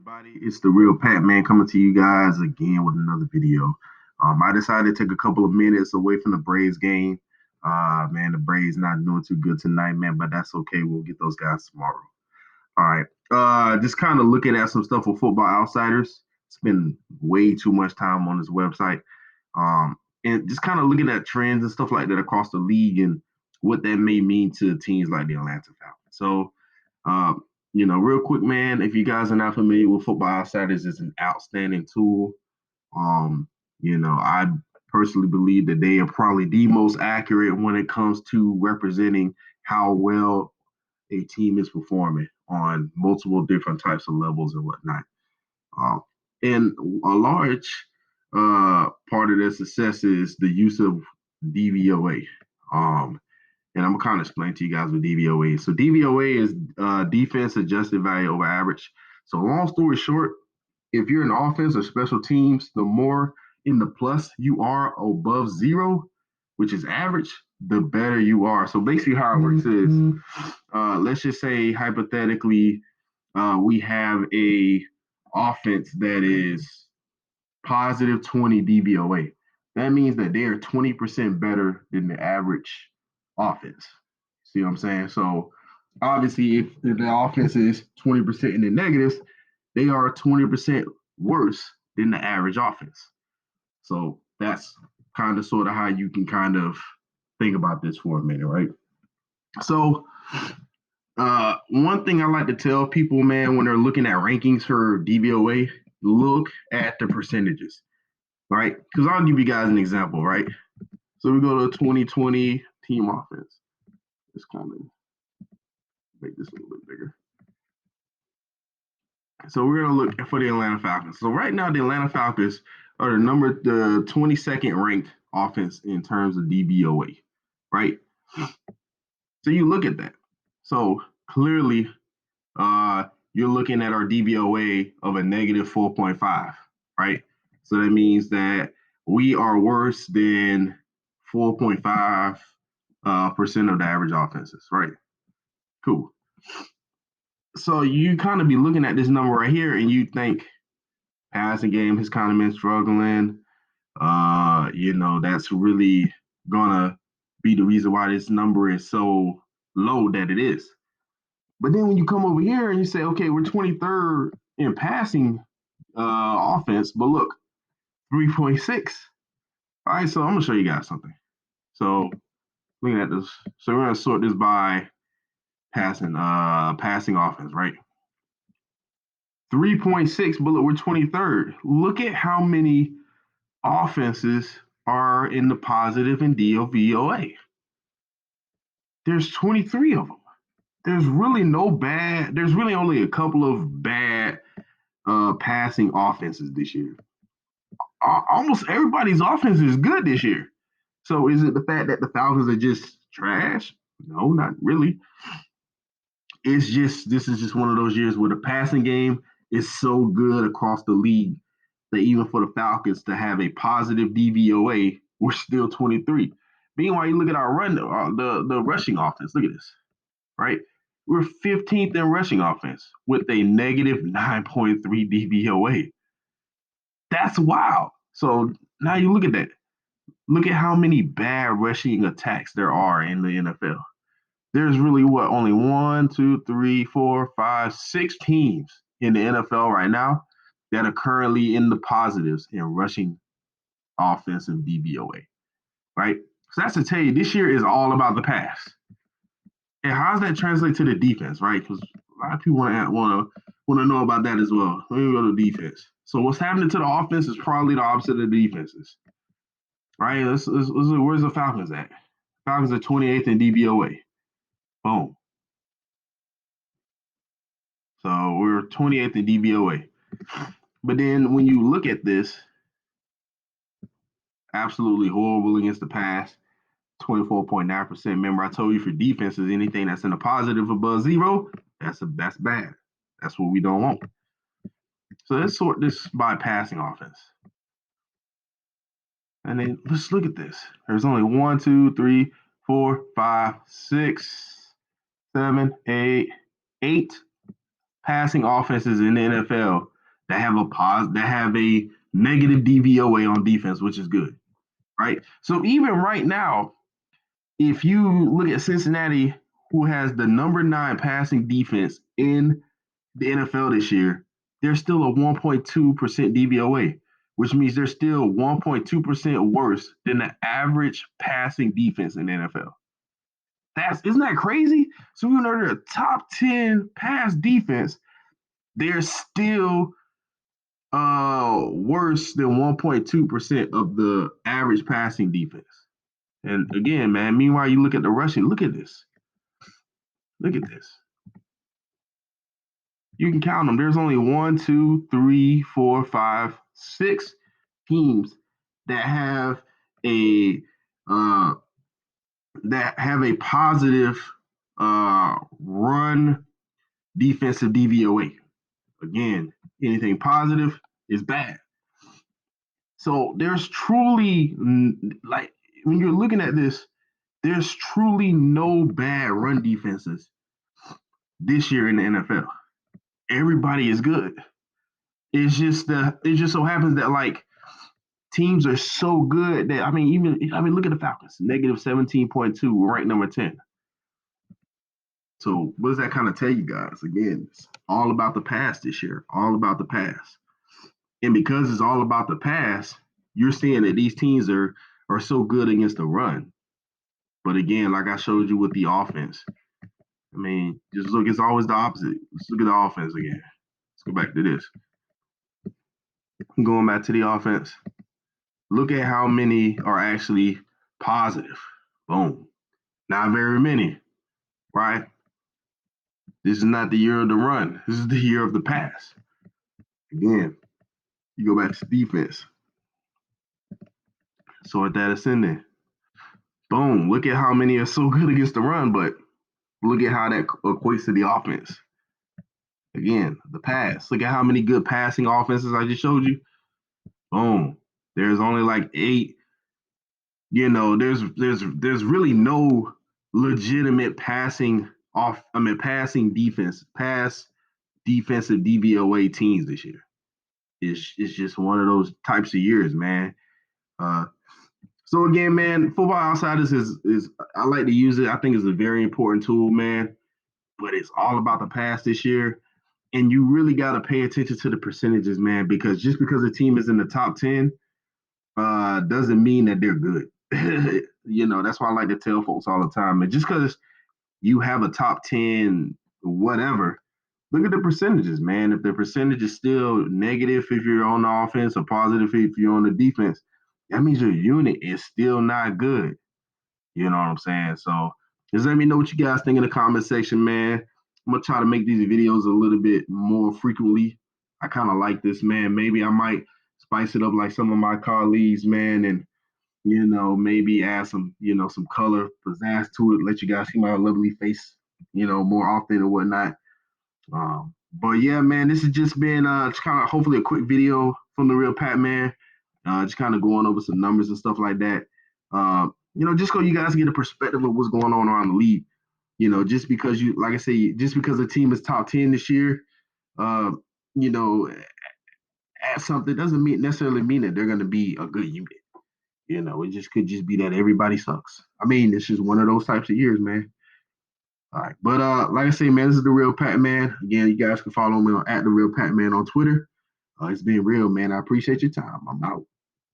everybody? It's the real Pat Man coming to you guys again with another video. I decided to take a couple of minutes away from the Braves game. Man, the Braves not doing too good tonight, man, but that's okay. We'll get those guys tomorrow. All right. Just kind of looking at some stuff with Football Outsiders. Spend way too much time on this website. And just kind of looking at trends and stuff like that across the league and what that may mean to teams like the Atlanta Falcons. So, um, real quick, man, if you guys are not familiar with Football Outsiders, it's an outstanding tool. I personally believe that they are probably the most accurate when it comes to representing how well a team is performing on multiple different types of levels and whatnot. Um, and a large part of their success is the use of DVOA. And I'm gonna kind of explain to you guys what DVOA is. So DVOA is defense adjusted value over average. So long story short, if you're in offense or special teams, the more in the plus you are above zero, which is average, the better you are. So basically, how it works is, let's just say hypothetically, we have a offense that is positive 20 DVOA. That means that they are 20% better than the average offense. See what I'm saying? So obviously, if the offense is 20% in the negatives, they are 20% worse than the average offense. So that's kind of sort of how you can kind of think about this for a minute, right? So one thing I like to tell people, man, when they're looking at rankings for DVOA, look at the percentages, right? Because I'll give you guys an example, right? So we go to 2020 team offense. Let's kind of make this a little bit bigger. So we're gonna look for the Atlanta Falcons. So right now, the Atlanta Falcons are the 22nd ranked offense in terms of DVOA, right? So you look at that. So clearly, you're looking at our DVOA of a negative 4.5, right? So that means that we are worse than 4.5 percent of the average offenses, right? Cool. So you kind of be looking at this number right here, and you think passing game has kind of been struggling. That's really gonna be the reason why this number is so low that it is. But then when you come over here and you say, okay, we're 23rd in passing offense, but look, 3.6. All right, so I'm gonna show you guys something. So looking at this, so we're gonna sort this by passing offense, right? 3.6, but look, we're 23rd. Look at how many offenses are in the positive in DVOA. There's 23 of them. There's really only a couple of bad passing offenses this year. Almost everybody's offense is good this year. So is it the fact that the Falcons are just trash? No, not really. This is just one of those years where the passing game is so good across the league that even for the Falcons to have a positive DVOA, we're still 23. Meanwhile, you look at our the rushing offense. Look at this, right? We're 15th in rushing offense with a negative 9.3 DVOA. That's wild. So now you look at that. Look at how many bad rushing attacks there are in the NFL. There's really only 1, 2, 3, 4, 5, 6 teams in the NFL right now that are currently in the positives in rushing offensive DVOA, right? So that's to tell you, this year is all about the pass. And how does that translate to the defense, right? Because a lot of people want to know about that as well. Let me go to defense. So what's happening to the offense is probably the opposite of the defenses, right? Let's where's the Falcons at? Falcons are 28th in DVOA. Boom. So we're 28th in DVOA. But then when you look at this, absolutely horrible against the pass, 24.9%. Remember, I told you for defenses, anything that's in a positive above zero, that's bad. That's what we don't want. So let's sort this by passing offense. And then let's look at this. There's only 1, 2, 3, 4, 5, 6, 7, 8 passing offenses in the NFL that have a negative DVOA on defense, which is good, right? So even right now, if you look at Cincinnati, who has the number 9 passing defense in the NFL this year, they're still a 1.2% DVOA, which means they're still 1.2% worse than the average passing defense in the NFL. Isn't that crazy? So even though they're a top 10 pass defense, they're still worse than 1.2% of the average passing defense. And again, man, meanwhile, you look at the rushing, look at this. Look at this. You can count them. There's only 1, 2, 3, 4, 5, 6 teams that have a uh, positive run defensive DVOA. Again, anything positive is bad. So there's truly, like, when you're looking at this, there's truly no bad run defenses this year in the NFL. Everybody is good. It just so happens that, like, teams are so good that look at the Falcons, negative 17.2, we're ranked number 10. So what does that kind of tell you guys? Again, it's all about the pass this year, all about the pass. And because it's all about the pass, you're seeing that these teams are so good against the run. But again, like I showed you with the offense, I mean, just look, it's always the opposite. Let's look at the offense again. Let's go back to this. Going back to the offense, look at how many are actually positive. Boom. Not very many, right? This is not the year of the run. This is the year of the pass. Again, you go back to defense. Sort that ascending. Boom. Look at how many are so good against the run, but look at how that equates to the offense. Again, the pass. Look at how many good passing offenses I just showed you. Boom. There's only like 8. There's really no legitimate passing defensive DVOA teams this year. It's just one of those types of years, man. So again, man, Football Outsiders is I like to use it. I think it's a very important tool, man. But it's all about the pass this year. And you really got to pay attention to the percentages, man, because just because a team is in the top 10 doesn't mean that they're good. That's why I like to tell folks all the time. And just because you have a top 10, whatever, look at the percentages, man. If the percentage is still negative if you're on the offense or positive if you're on the defense, that means your unit is still not good. You know what I'm saying? So just let me know what you guys think in the comment section, man. I'm going to try to make these videos a little bit more frequently. I kind of like this, man. Maybe I might spice it up like some of my colleagues, man, and maybe add some color, pizzazz to it, let you guys see my lovely face, more often and whatnot. But yeah, man, this has just been just kind of hopefully a quick video from the real Pat Man. Just kind of going over some numbers and stuff like that. Just so you guys get a perspective of what's going on around the league. Just because like I say, just because a team is top 10 this year, uh, at something doesn't necessarily mean that they're going to be a good unit. It just could just be that everybody sucks. I mean, it's just one of those types of years, man. All right. But like I say, man, this is the real Pat Man. Again, you guys can follow me at the real Pat Man on Twitter. It's been real, man. I appreciate your time. I'm out.